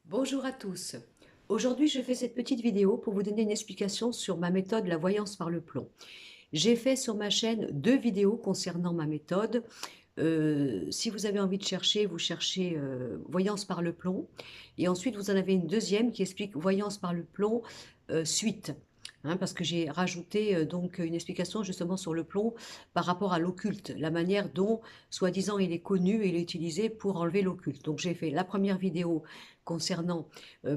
Bonjour à tous. Aujourd'hui, je fais cette petite vidéo pour vous donner une explication sur ma méthode, la voyance par le plomb. J'ai fait sur ma chaîne 2 vidéos concernant ma méthode. Si vous avez envie de chercher, vous cherchez voyance par le plomb. Et ensuite, vous en avez une deuxième qui explique voyance par le plomb suite. Hein, parce que j'ai rajouté donc une explication justement sur le plomb par rapport à l'occulte, la manière dont, soi-disant, il est connu et il est utilisé pour enlever l'occulte. Donc j'ai fait la première vidéo concernant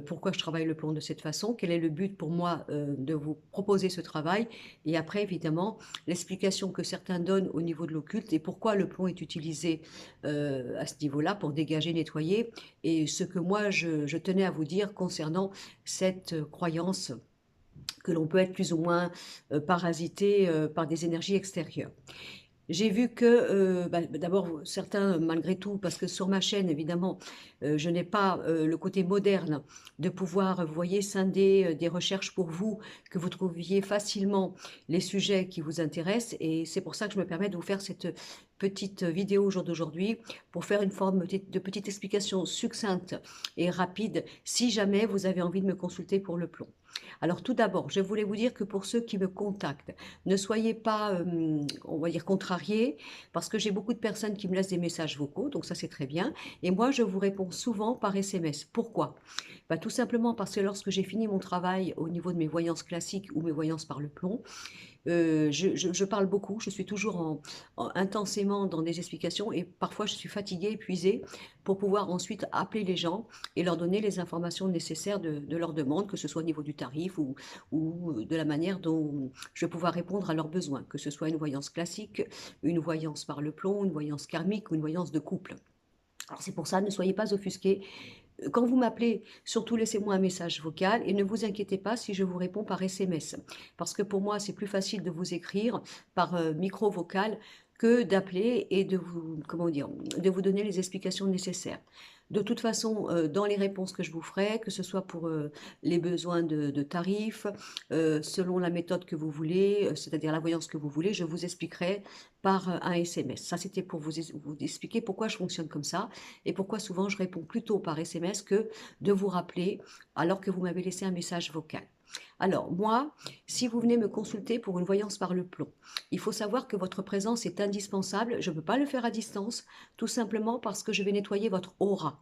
pourquoi je travaille le plomb de cette façon, quel est le but pour moi de vous proposer ce travail, et après évidemment l'explication que certains donnent au niveau de l'occulte et pourquoi le plomb est utilisé à ce niveau-là pour dégager, nettoyer, et ce que moi je tenais à vous dire concernant cette croyance que l'on peut être plus ou moins parasité par des énergies extérieures. J'ai vu que, d'abord, certains, malgré tout, parce que sur ma chaîne, évidemment, je n'ai pas le côté moderne de pouvoir, vous voyez, scinder des recherches pour vous, que vous trouviez facilement les sujets qui vous intéressent. Et c'est pour ça que je me permets de vous faire cette petite vidéo au jour d'aujourd'hui, pour faire une forme de petite explication succincte et rapide, si jamais vous avez envie de me consulter pour le plomb. Alors tout d'abord, je voulais vous dire que pour ceux qui me contactent, ne soyez pas, on va dire, contrariés, parce que j'ai beaucoup de personnes qui me laissent des messages vocaux, donc ça c'est très bien. Et moi, je vous réponds souvent par SMS. Pourquoi? Bah, tout simplement parce que lorsque j'ai fini mon travail au niveau de mes voyances classiques ou mes voyances par le plomb, je parle beaucoup, je suis toujours intensément dans des explications et parfois je suis fatiguée, épuisée pour pouvoir ensuite appeler les gens et leur donner les informations nécessaires de leur demande, que ce soit au niveau du tarif ou de la manière dont je vais pouvoir répondre à leurs besoins, que ce soit une voyance classique, une voyance par le plomb, une voyance karmique ou une voyance de couple. Alors c'est pour ça, ne soyez pas offusqués. Quand vous m'appelez, surtout laissez-moi un message vocal et ne vous inquiétez pas si je vous réponds par SMS. Parce que pour moi, c'est plus facile de vous écrire par micro vocal que d'appeler et de vous, comment dire, de vous donner les explications nécessaires. De toute façon, dans les réponses que je vous ferai, que ce soit pour les besoins de tarifs, selon la méthode que vous voulez, c'est-à-dire la voyance que vous voulez, je vous expliquerai par un SMS. Ça, c'était pour vous expliquer pourquoi je fonctionne comme ça et pourquoi souvent je réponds plutôt par SMS que de vous rappeler alors que vous m'avez laissé un message vocal. Alors moi, si vous venez me consulter pour une voyance par le plomb, il faut savoir que votre présence est indispensable. Je ne peux pas le faire à distance, tout simplement parce que je vais nettoyer votre aura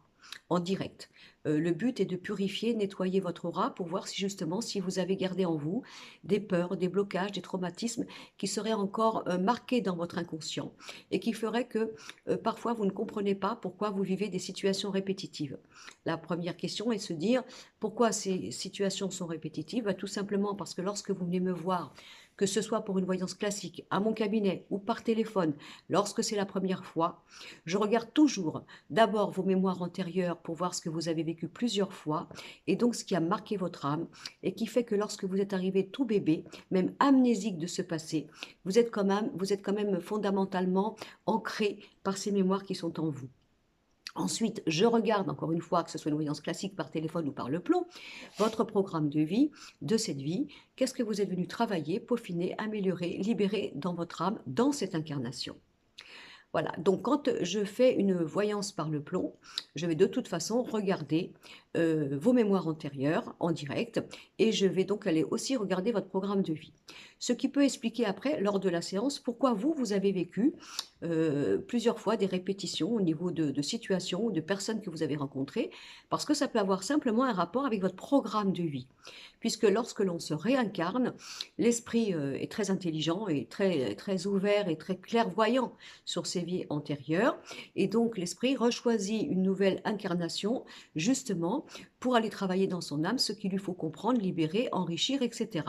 en direct. Le but est de purifier, nettoyer votre aura pour voir si justement, si vous avez gardé en vous des peurs, des blocages, des traumatismes qui seraient encore marqués dans votre inconscient et qui feraient que parfois vous ne comprenez pas pourquoi vous vivez des situations répétitives. La première question est de se dire pourquoi ces situations sont répétitives. Tout simplement parce que lorsque vous venez me voir, que ce soit pour une voyance classique, à mon cabinet ou par téléphone, lorsque c'est la première fois, je regarde toujours d'abord vos mémoires antérieures pour voir ce que vous avez vécu plusieurs fois et donc ce qui a marqué votre âme et qui fait que lorsque vous êtes arrivé tout bébé, même amnésique de ce passé, vous êtes quand même fondamentalement ancré par ces mémoires qui sont en vous. Ensuite, je regarde, encore une fois, que ce soit une voyance classique par téléphone ou par le plomb, votre programme de vie, de cette vie. Qu'est-ce que vous êtes venu travailler, peaufiner, améliorer, libérer dans votre âme, dans cette incarnation? Voilà, donc quand je fais une voyance par le plomb, je vais de toute façon regarder vos mémoires antérieures en direct et je vais donc aller aussi regarder votre programme de vie. Ce qui peut expliquer après, lors de la séance, pourquoi vous, vous avez vécu plusieurs fois des répétitions au niveau de situations ou de personnes que vous avez rencontrées, parce que ça peut avoir simplement un rapport avec votre programme de vie. Puisque lorsque l'on se réincarne, l'esprit est très intelligent et très, très ouvert et très clairvoyant sur ses vies antérieures. Et donc l'esprit rechoisit une nouvelle incarnation justement pour aller travailler dans son âme ce qu'il lui faut comprendre, libérer, enrichir, etc.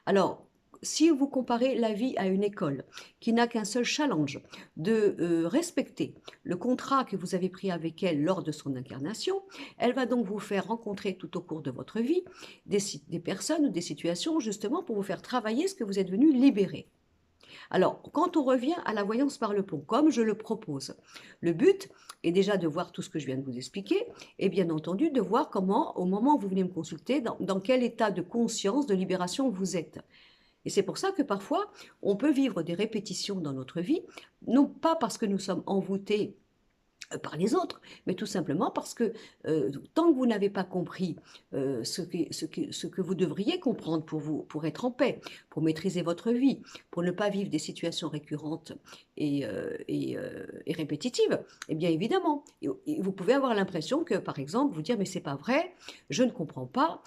Alors, si vous comparez la vie à une école qui n'a qu'un seul challenge de respecter le contrat que vous avez pris avec elle lors de son incarnation, elle va donc vous faire rencontrer tout au cours de votre vie des personnes ou des situations justement pour vous faire travailler ce que vous êtes venu libérer. Alors, quand on revient à la voyance par le plomb, comme je le propose, le but est déjà de voir tout ce que je viens de vous expliquer et bien entendu de voir comment, au moment où vous venez me consulter, dans quel état de conscience, de libération vous êtes. Et c'est pour ça que parfois, on peut vivre des répétitions dans notre vie, non pas parce que nous sommes envoûtés par les autres, mais tout simplement parce que tant que vous n'avez pas compris ce que vous devriez comprendre pour être en paix, pour maîtriser votre vie, pour ne pas vivre des situations récurrentes et répétitives, eh bien évidemment, et vous pouvez avoir l'impression que, par exemple, vous dire mais c'est pas vrai, je ne comprends pas,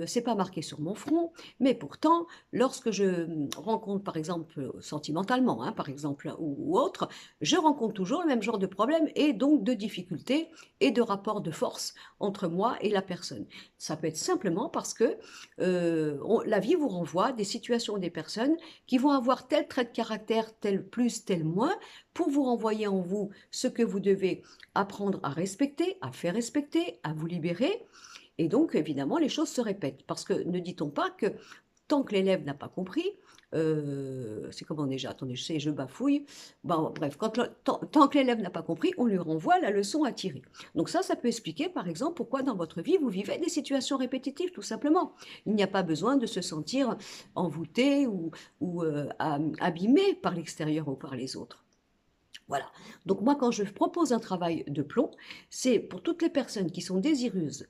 c'est pas marqué sur mon front, mais pourtant, lorsque je rencontre, par exemple, sentimentalement, hein, par exemple, ou autre, je rencontre toujours le même genre de problème et donc de difficultés et de rapports de force entre moi et la personne. Ça peut être simplement parce que la vie vous renvoie des situations, des personnes qui vont avoir tel trait de caractère, tel plus, tel moins, pour vous renvoyer en vous ce que vous devez apprendre à respecter, à faire respecter, à vous libérer. Et donc, évidemment, les choses se répètent. Parce que ne dit-on pas que tant que l'élève n'a pas compris, c'est comment déjà? Attendez, je sais, je bafouille. Bon, bref, tant que l'élève n'a pas compris, on lui renvoie la leçon à tirer. Donc ça peut expliquer, par exemple, pourquoi dans votre vie, vous vivez des situations répétitives, tout simplement. Il n'y a pas besoin de se sentir envoûté ou abîmé par l'extérieur ou par les autres. Voilà. Donc moi, quand je propose un travail de plomb, c'est pour toutes les personnes qui sont désireuses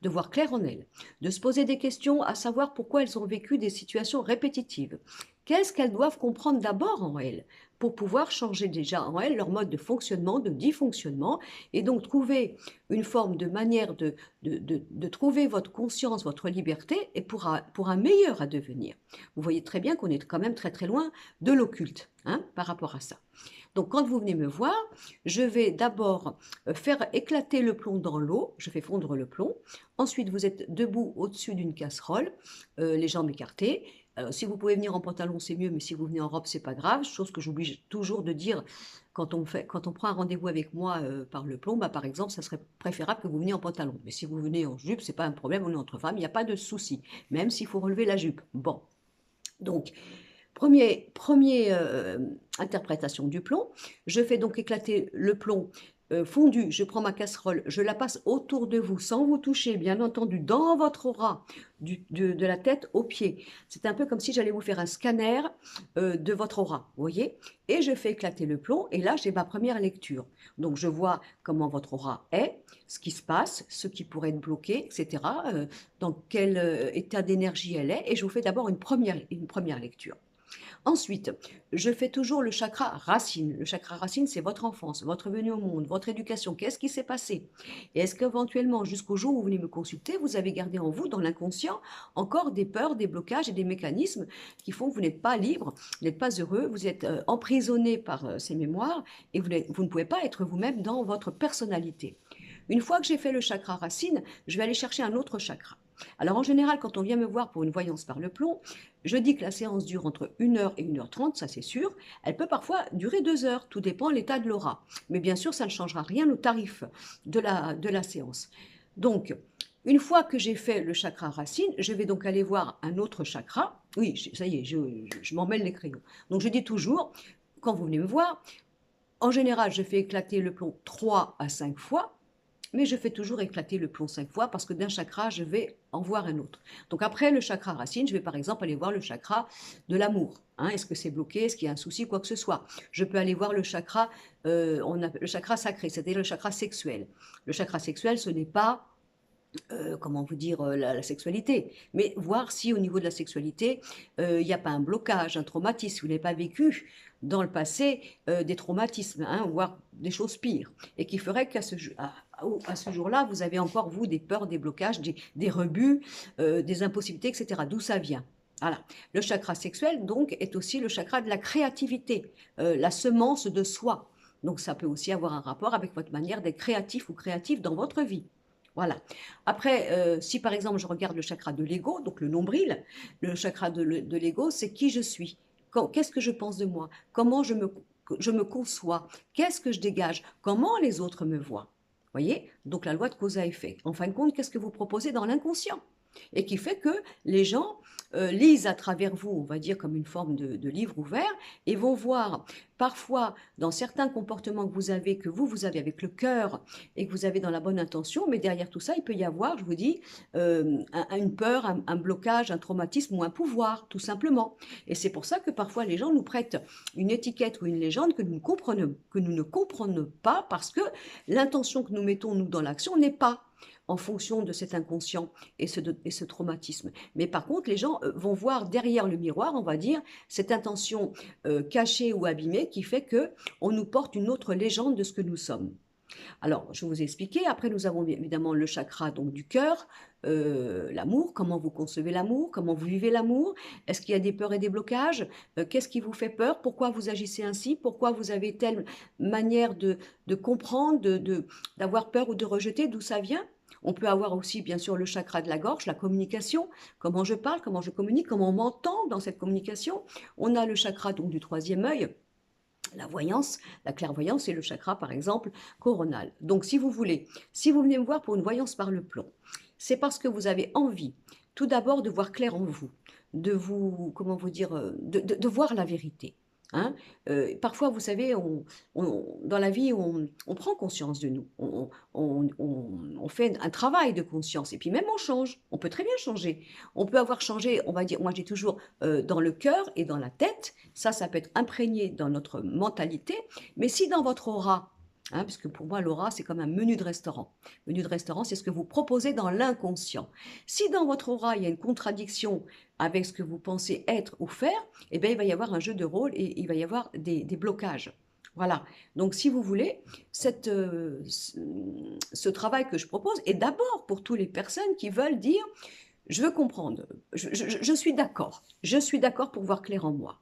de voir clair en elles, de se poser des questions à savoir pourquoi elles ont vécu des situations répétitives. Qu'est-ce qu'elles doivent comprendre d'abord en elles pour pouvoir changer déjà en elles leur mode de fonctionnement, de dysfonctionnement, et donc trouver une forme de manière de trouver votre conscience, votre liberté, et pour un meilleur à devenir. Vous voyez très bien qu'on est quand même très très loin de l'occulte, hein, par rapport à ça. Donc quand vous venez me voir, je vais d'abord faire éclater le plomb dans l'eau, je fais fondre le plomb. Ensuite, vous êtes debout au-dessus d'une casserole, les jambes écartées. Si vous pouvez venir en pantalon, c'est mieux, mais si vous venez en robe, c'est pas grave. Chose que j'oblige toujours de dire quand on prend un rendez-vous avec moi par le plomb, bah, par exemple, ça serait préférable que vous veniez en pantalon. Mais si vous venez en jupe, c'est pas un problème, on est entre femmes, il n'y a pas de souci, même s'il faut relever la jupe. Bon, donc premier interprétation du plomb, je fais donc éclater le plomb fondu, je prends ma casserole, je la passe autour de vous sans vous toucher, bien entendu, dans votre aura, de la tête aux pieds. C'est un peu comme si j'allais vous faire un scanner de votre aura, vous voyez? Et je fais éclater le plomb, et là j'ai ma première lecture. Donc je vois comment votre aura est, ce qui se passe, ce qui pourrait être bloqué, etc. Dans quel état d'énergie elle est, et je vous fais d'abord une première lecture. Ensuite, je fais toujours le chakra racine. Le chakra racine, c'est votre enfance, votre venue au monde, votre éducation. Qu'est-ce qui s'est passé? Et est-ce qu'éventuellement, jusqu'au jour où vous venez me consulter, vous avez gardé en vous, dans l'inconscient, encore des peurs, des blocages et des mécanismes qui font que vous n'êtes pas libre, vous n'êtes pas heureux, vous êtes emprisonné par ces mémoires et vous ne pouvez pas être vous-même dans votre personnalité. Une fois que j'ai fait le chakra racine, je vais aller chercher un autre chakra. Alors en général, quand on vient me voir pour une voyance par le plomb, je dis que la séance dure entre 1 heure et 1 h 30, ça c'est sûr. Elle peut parfois durer 2 heures, tout dépend de l'état de l'aura. Mais bien sûr, ça ne changera rien au tarif de la séance. Donc, une fois que j'ai fait le chakra racine, je vais donc aller voir un autre chakra. Oui, ça y est, je m'en mêle les crayons. Donc je dis toujours, quand vous venez me voir, en général, je fais éclater le plomb 3 à 5 fois. Mais je fais toujours éclater le plomb 5 fois parce que d'un chakra, je vais en voir un autre. Donc après le chakra racine, je vais par exemple aller voir le chakra de l'amour. Hein, est-ce que c'est bloqué? Est-ce qu'il y a un souci? Quoi que ce soit. Je peux aller voir le chakra, le chakra sacré, c'est-à-dire le chakra sexuel. Le chakra sexuel, ce n'est pas comment vous dire, la sexualité, mais voir si au niveau de la sexualité, il n'y a pas un blocage, un traumatisme, si vous n'avez pas vécu dans le passé des traumatismes, hein, voire des choses pires, et qui ferait qu'à ce jour-là, vous avez encore, vous, des peurs, des blocages, des rebuts, des impossibilités, etc. D'où ça vient? Voilà. Le chakra sexuel, donc, est aussi le chakra de la créativité, la semence de soi. Donc, ça peut aussi avoir un rapport avec votre manière d'être créatif ou créative dans votre vie. Voilà. Après, si par exemple je regarde le chakra de l'ego, donc le nombril, le chakra de l'ego, c'est qui je suis. Qu'est-ce que je pense de moi? Comment je me conçois? Qu'est-ce que je dégage? Comment les autres me voient? Voyez? Donc la loi de cause à effet. En fin de compte, qu'est-ce que vous proposez dans l'inconscient? et qui fait que les gens lisent à travers vous, on va dire comme une forme de livre ouvert, et vont voir parfois dans certains comportements que vous avez avec le cœur et que vous avez dans la bonne intention, mais derrière tout ça, il peut y avoir, je vous dis, une peur, un blocage, un traumatisme ou un pouvoir, tout simplement. Et c'est pour ça que parfois les gens nous prêtent une étiquette ou une légende que nous ne comprenons pas parce que l'intention que nous mettons, nous, dans l'action n'est pas en fonction de cet inconscient et ce traumatisme. Mais par contre, les gens vont voir derrière le miroir, on va dire, cette intention cachée ou abîmée qui fait que on nous porte une autre légende de ce que nous sommes. Alors, je vais vous expliquer. Après, nous avons évidemment le chakra donc, du cœur, l'amour, comment vous concevez l'amour, comment vous vivez l'amour, est-ce qu'il y a des peurs et des blocages, qu'est-ce qui vous fait peur, pourquoi vous agissez ainsi, pourquoi vous avez telle manière de comprendre, d'avoir peur ou de rejeter, d'où ça vient. On peut avoir aussi, bien sûr, le chakra de la gorge, la communication, comment je parle, comment je communique, comment on m'entend dans cette communication. On a le chakra donc, du troisième œil, la voyance, la clairvoyance et le chakra, par exemple, coronal. Donc, si vous voulez, si vous venez me voir pour une voyance par le plomb, c'est parce que vous avez envie, tout d'abord, de voir clair en vous, de vous, comment vous dire, de voir la vérité. Hein. Parfois, vous savez, dans la vie, on prend conscience de nous, on fait un travail de conscience, et puis même on change, on peut très bien changer. On peut avoir changé, on va dire, moi j'ai toujours dans le cœur et dans la tête, ça peut être imprégné dans notre mentalité, mais si dans votre aura, hein, parce que pour moi l'aura c'est comme un menu de restaurant. Menu de restaurant, c'est ce que vous proposez dans l'inconscient. Si dans votre aura il y a une contradiction avec ce que vous pensez être ou faire, eh bien, il va y avoir un jeu de rôle et il va y avoir des blocages. Voilà. Donc, si vous voulez, ce travail que je propose est d'abord pour toutes les personnes qui veulent dire, je veux comprendre, je suis d'accord. Je suis d'accord pour voir clair en moi,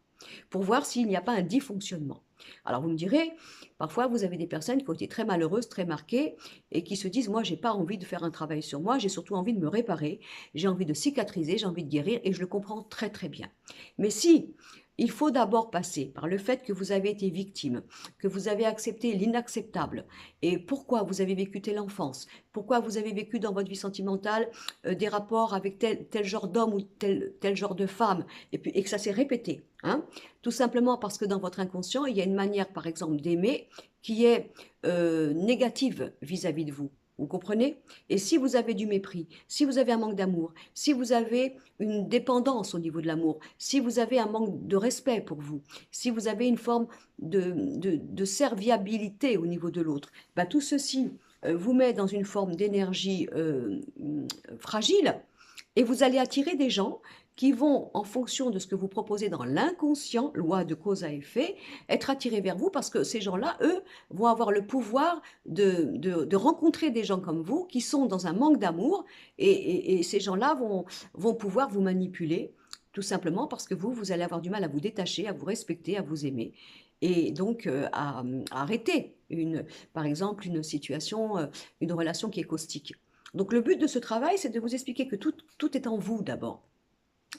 pour voir s'il n'y a pas un dysfonctionnement. Alors vous me direz, parfois vous avez des personnes qui ont été très malheureuses, très marquées, et qui se disent, moi j'ai pas envie de faire un travail sur moi, j'ai surtout envie de me réparer, j'ai envie de cicatriser, j'ai envie de guérir, et je le comprends très très bien. Mais si il faut d'abord passer par le fait que vous avez été victime, que vous avez accepté l'inacceptable, et pourquoi vous avez vécu telle enfance, pourquoi vous avez vécu dans votre vie sentimentale des rapports avec tel genre d'homme ou tel genre de femme, et que ça s'est répété. Hein, tout simplement parce que dans votre inconscient, il y a une manière, par exemple, d'aimer qui est négative vis-à-vis de vous. Vous comprenez? Et si vous avez du mépris, si vous avez un manque d'amour, si vous avez une dépendance au niveau de l'amour, si vous avez un manque de respect pour vous, si vous avez une forme de serviabilité au niveau de l'autre, ben, tout ceci vous met dans une forme d'énergie fragile et vous allez attirer des gens qui vont, en fonction de ce que vous proposez dans l'inconscient, loi de cause à effet, être attirés vers vous parce que ces gens-là, eux, vont avoir le pouvoir de rencontrer des gens comme vous qui sont dans un manque d'amour et ces gens-là vont pouvoir vous manipuler tout simplement parce que vous allez avoir du mal à vous détacher, à vous respecter, à vous aimer et donc à arrêter, par exemple, une situation, une relation qui est caustique. Donc le but de ce travail, c'est de vous expliquer que tout est en vous d'abord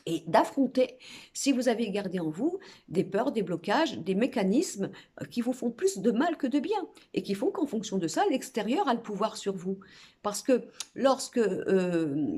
et d'affronter, si vous avez gardé en vous des peurs, des blocages, des mécanismes qui vous font plus de mal que de bien et qui font qu'en fonction de ça, l'extérieur a le pouvoir sur vous. Parce que lorsque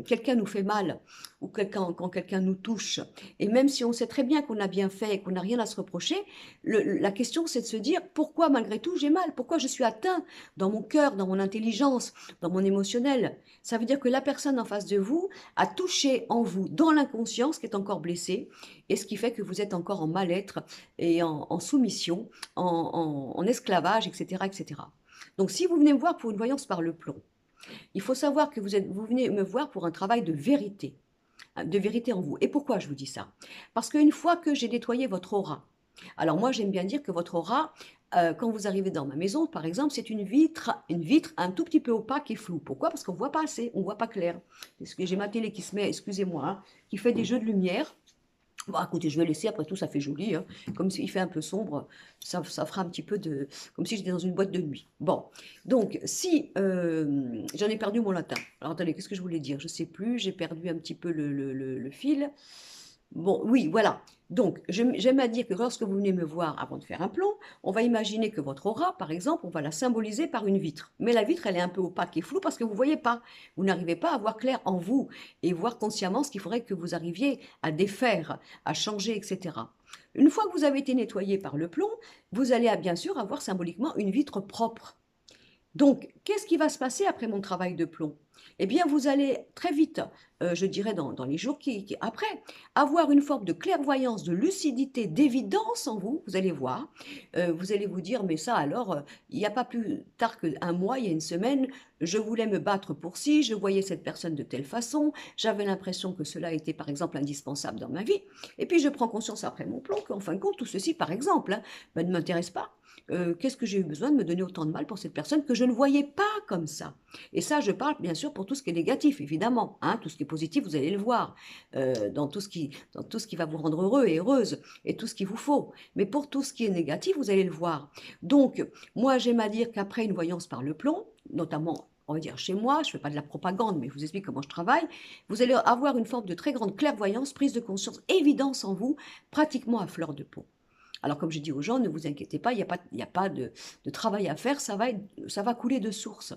quelqu'un nous fait mal ou quand quelqu'un nous touche, et même si on sait très bien qu'on a bien fait et qu'on n'a rien à se reprocher, la question c'est de se dire pourquoi malgré tout j'ai mal, pourquoi je suis atteint dans mon cœur, dans mon intelligence, dans mon émotionnel. Ça veut dire que la personne en face de vous a touché en vous, dans l'inconscient, ce qui est encore blessé, et ce qui fait que vous êtes encore en mal-être et en soumission, en esclavage, etc., etc. Donc si vous venez me voir pour une voyance par le plomb, il faut savoir que vous venez me voir pour un travail de vérité en vous. Et pourquoi je vous dis ça? Parce qu'une fois que j'ai nettoyé votre aura, alors moi j'aime bien dire que votre aura, quand vous arrivez dans ma maison, par exemple, c'est une vitre un tout petit peu opaque et floue. Pourquoi? Parce qu'on ne voit pas assez, on ne voit pas clair. Parce que j'ai ma télé qui se met, excusez-moi, hein, qui fait des jeux de lumière. Bon, écoutez, je vais laisser, après tout, ça fait joli, hein. Comme s'il fait un peu sombre, ça fera un petit peu de... comme si j'étais dans une boîte de nuit. Bon, donc, si... j'en ai perdu mon latin. Alors, attendez, qu'est-ce que je voulais dire? Je ne sais plus, j'ai perdu un petit peu le fil. Bon, oui, voilà. Donc, j'aime à dire que lorsque vous venez me voir avant de faire un plomb, on va imaginer que votre aura, par exemple, on va la symboliser par une vitre. Mais la vitre, elle est un peu opaque et floue parce que vous ne voyez pas. Vous n'arrivez pas à voir clair en vous et voir consciemment ce qu'il faudrait que vous arriviez à défaire, à changer, etc. Une fois que vous avez été nettoyé par le plomb, vous allez bien sûr avoir symboliquement une vitre propre. Donc, qu'est-ce qui va se passer après mon travail de plomb? Eh bien, vous allez très vite, je dirais dans les jours après, avoir une forme de clairvoyance, de lucidité, d'évidence en vous. Vous allez voir, vous allez vous dire, mais ça alors, il n'y a pas plus tard qu'un mois, il y a une semaine, je voulais me battre pour ci, je voyais cette personne de telle façon, j'avais l'impression que cela était par exemple indispensable dans ma vie. Et puis je prends conscience après mon plomb qu'en fin de compte, tout ceci, par exemple, hein, ben, ne m'intéresse pas. Qu'est-ce que j'ai eu besoin de me donner autant de mal pour cette personne que je ne voyais pas comme ça? Et ça, je parle bien sûr pour tout ce qui est négatif, évidemment, hein. Tout ce qui est positif, vous allez le voir, dans tout ce qui va vous rendre heureux et heureuse, et tout ce qu'il vous faut. Mais pour tout ce qui est négatif, vous allez le voir. Donc, moi, j'aime à dire qu'après une voyance par le plomb, notamment on va dire chez moi, je ne fais pas de la propagande, mais je vous explique comment je travaille, vous allez avoir une forme de très grande clairvoyance, prise de conscience, évidence en vous, pratiquement à fleur de peau. Alors, comme je dis aux gens, ne vous inquiétez pas, il y a pas de travail à faire, ça va couler de source.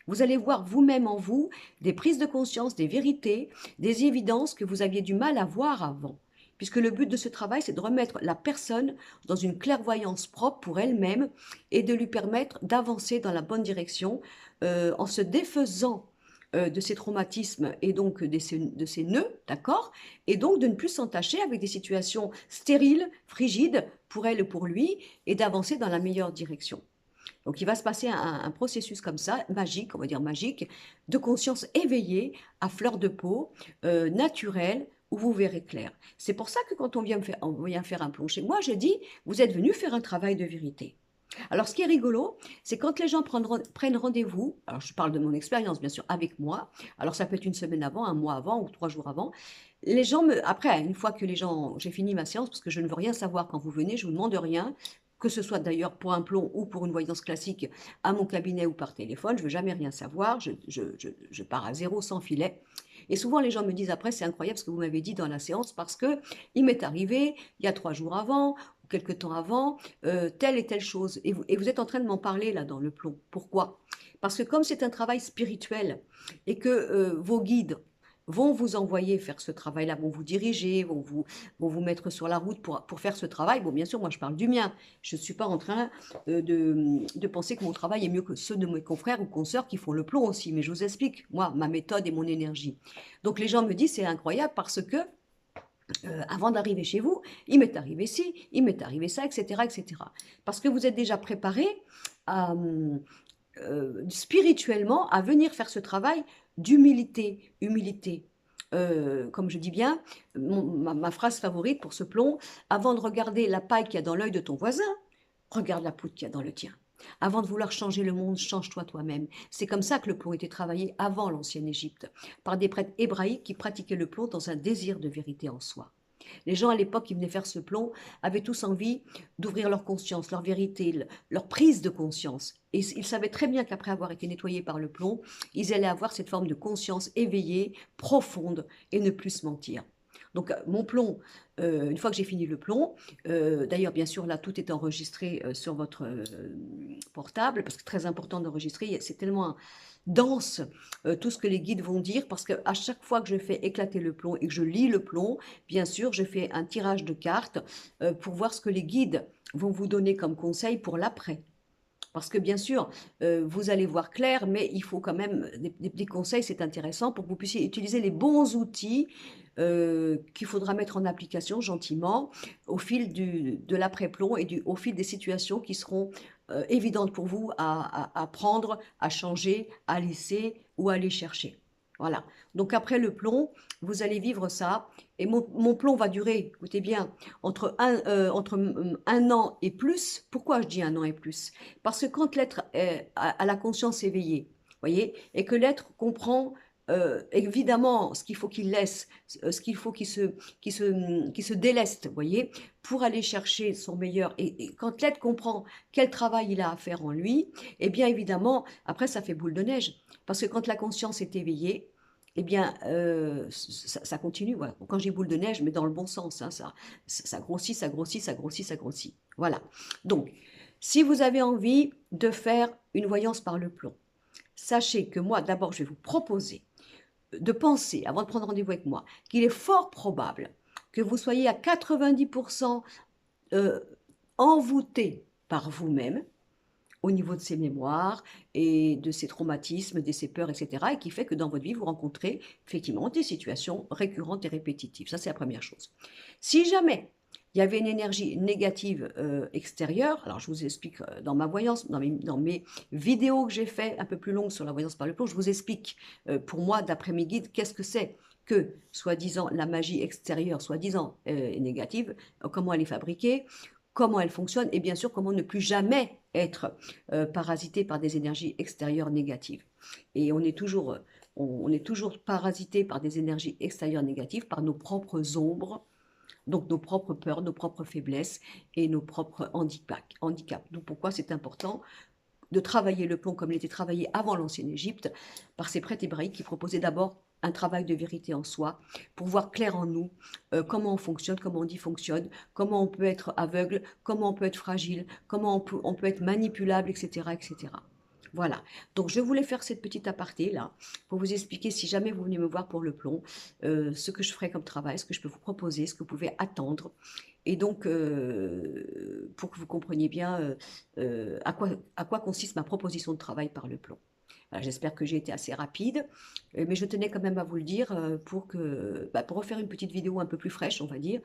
Vous allez voir vous-même en vous des prises de conscience, des vérités, des évidences que vous aviez du mal à voir avant. Puisque le but de ce travail, c'est de remettre la personne dans une clairvoyance propre pour elle-même et de lui permettre d'avancer dans la bonne direction en se défaisant de ces traumatismes et donc de ces nœuds, d'accord? Et donc de ne plus s'entacher avec des situations stériles, frigides pour elle et pour lui, et d'avancer dans la meilleure direction. Donc il va se passer un processus comme ça, magique, on va dire magique, de conscience éveillée, à fleur de peau, naturelle, où vous verrez clair. C'est pour ça que quand on vient faire un plomb chez moi, je dis, vous êtes venu faire un travail de vérité. Alors, ce qui est rigolo, c'est quand les gens prennent rendez-vous, alors je parle de mon expérience, bien sûr, avec moi, alors ça peut être une semaine avant, un mois avant ou 3 jours avant, les gens après, une fois que j'ai fini ma séance, parce que je ne veux rien savoir quand vous venez, je ne vous demande rien, que ce soit d'ailleurs pour un plomb ou pour une voyance classique à mon cabinet ou par téléphone, je ne veux jamais rien savoir, je pars à zéro sans filet. Et souvent, les gens me disent après, c'est incroyable ce que vous m'avez dit dans la séance, parce que il m'est arrivé, il y a 3 jours avant, ou quelques temps avant, telle et telle chose. Et vous êtes en train de m'en parler là dans le plomb. Pourquoi? Parce que comme c'est un travail spirituel et que vos guides vont vous envoyer faire ce travail-là, vont vous diriger, vont vous mettre sur la route pour faire ce travail. Bon, bien sûr, moi je parle du mien. Je ne suis pas en train de penser que mon travail est mieux que ceux de mes confrères ou consoeurs qui font le plomb aussi. Mais je vous explique, moi, ma méthode et mon énergie. Donc les gens me disent c'est incroyable parce que avant d'arriver chez vous, il m'est arrivé ci, il m'est arrivé ça, etc., etc. Parce que vous êtes déjà préparé à, spirituellement à venir faire ce travail d'humilité. Humilité. Comme je dis bien, ma phrase favorite pour ce plomb, avant de regarder la paille qu'il y a dans l'œil de ton voisin, regarde la poudre qu'il y a dans le tien. Avant de vouloir changer le monde, change-toi toi-même. C'est comme ça que le plomb était travaillé avant l'ancienne Égypte, par des prêtres hébraïques qui pratiquaient le plomb dans un désir de vérité en soi. Les gens à l'époque qui venaient faire ce plomb avaient tous envie d'ouvrir leur conscience, leur vérité, leur prise de conscience. Et ils savaient très bien qu'après avoir été nettoyés par le plomb, ils allaient avoir cette forme de conscience éveillée, profonde, et ne plus se mentir. Donc mon plomb, une fois que j'ai fini le plomb, d'ailleurs bien sûr là tout est enregistré sur votre portable, parce que c'est très important d'enregistrer, c'est tellement dense tout ce que les guides vont dire, parce qu'à chaque fois que je fais éclater le plomb et que je lis le plomb, bien sûr je fais un tirage de cartes pour voir ce que les guides vont vous donner comme conseil pour l'après. Parce que bien sûr, vous allez voir clair, mais il faut quand même des conseils, c'est intéressant pour que vous puissiez utiliser les bons outils qu'il faudra mettre en application gentiment au fil de l'après-plomb et au fil des situations qui seront évidentes pour vous à prendre, à changer, à laisser ou à aller chercher. Voilà. Donc après le plomb, vous allez vivre ça. Et mon plomb va durer, écoutez bien, entre un an et plus. Pourquoi je dis un an et plus? Parce que quand l'être a la conscience éveillée, voyez, et que l'être comprend évidemment ce qu'il faut qu'il laisse, ce qu'il faut qu'il se déleste, voyez, pour aller chercher son meilleur. Et quand l'être comprend quel travail il a à faire en lui, eh bien évidemment, après ça fait boule de neige. Parce que quand la conscience est éveillée, eh bien, ça continue, voilà. Quand j'ai boule de neige, mais dans le bon sens, hein, ça grossit, ça grossit, ça grossit, ça grossit. Voilà. Donc, si vous avez envie de faire une voyance par le plomb, sachez que moi, d'abord, je vais vous proposer de penser, avant de prendre rendez-vous avec moi, qu'il est fort probable que vous soyez à 90% envoûté par vous-même, au niveau de ses mémoires et de ses traumatismes, de ses peurs, etc. Et qui fait que dans votre vie, vous rencontrez effectivement des situations récurrentes et répétitives. Ça, c'est la première chose. Si jamais il y avait une énergie négative extérieure, alors je vous explique dans ma voyance, dans mes vidéos que j'ai fait un peu plus longues sur la voyance par le plomb, je vous explique pour moi, d'après mes guides, qu'est-ce que c'est que, soi-disant, la magie extérieure, soi-disant négative, comment elle est fabriquée, comment elle fonctionne et bien sûr comment ne plus jamais être parasité par des énergies extérieures négatives. Et on est toujours parasité par des énergies extérieures négatives, par nos propres ombres, donc nos propres peurs, nos propres faiblesses et nos propres handicaps. Donc pourquoi c'est important de travailler le plomb comme il était travaillé avant l'ancienne Égypte, par ces prêtres hébraïques qui proposaient d'abord un travail de vérité en soi, pour voir clair en nous comment on fonctionne, comment on dit fonctionne, comment on peut être aveugle, comment on peut être fragile, comment on peut être manipulable, etc., etc. Voilà, donc je voulais faire cette petite aparté là, pour vous expliquer si jamais vous venez me voir pour le plomb, ce que je ferai comme travail, ce que je peux vous proposer, ce que vous pouvez attendre, et donc pour que vous compreniez bien à quoi consiste ma proposition de travail par le plomb. Voilà, j'espère que j'ai été assez rapide, mais je tenais quand même à vous le dire pour refaire une petite vidéo un peu plus fraîche, on va dire,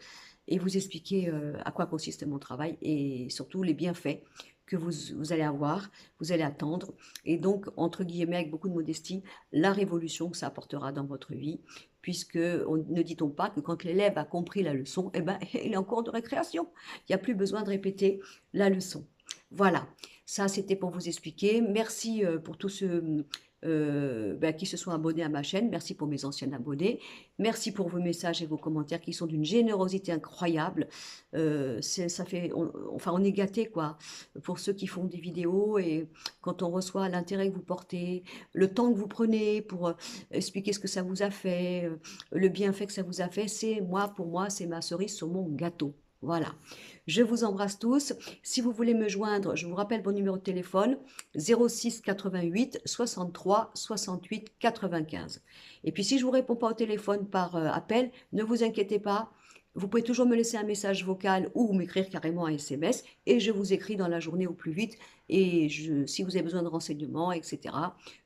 et vous expliquer à quoi consiste mon travail et surtout les bienfaits que vous allez avoir, vous allez attendre, et donc, entre guillemets, avec beaucoup de modestie, la révolution que ça apportera dans votre vie, puisque ne dit-on pas que quand l'élève a compris la leçon, eh ben, il est en cours de récréation. Il n'y a plus besoin de répéter la leçon. Voilà, ça c'était pour vous expliquer. Merci pour tous ceux qui se sont abonnés à ma chaîne. Merci pour mes anciens abonnés. Merci pour vos messages et vos commentaires qui sont d'une générosité incroyable. Ça fait, enfin, on est gâté quoi. Pour ceux qui font des vidéos et quand on reçoit l'intérêt que vous portez, le temps que vous prenez pour expliquer ce que ça vous a fait, le bienfait que ça vous a fait, pour moi, c'est ma cerise sur mon gâteau. Voilà. Je vous embrasse tous. Si vous voulez me joindre, je vous rappelle mon numéro de téléphone 06 88 63 68 95. Et puis si je ne vous réponds pas au téléphone par appel, ne vous inquiétez pas. Vous pouvez toujours me laisser un message vocal ou m'écrire carrément un SMS et je vous écris dans la journée au plus vite. Et si vous avez besoin de renseignements, etc.,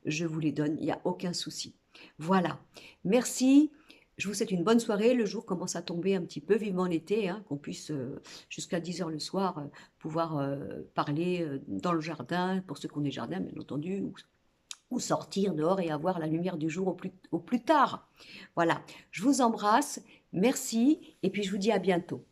je vous les donne, il n'y a aucun souci. Voilà. Merci. Je vous souhaite une bonne soirée. Le jour commence à tomber un petit peu, vivement l'été, hein, qu'on puisse, jusqu'à 10 h le soir, pouvoir parler dans le jardin, pour ceux qui ont des jardins, bien entendu, ou sortir dehors et avoir la lumière du jour au plus tard. Voilà, je vous embrasse, merci, et puis je vous dis à bientôt.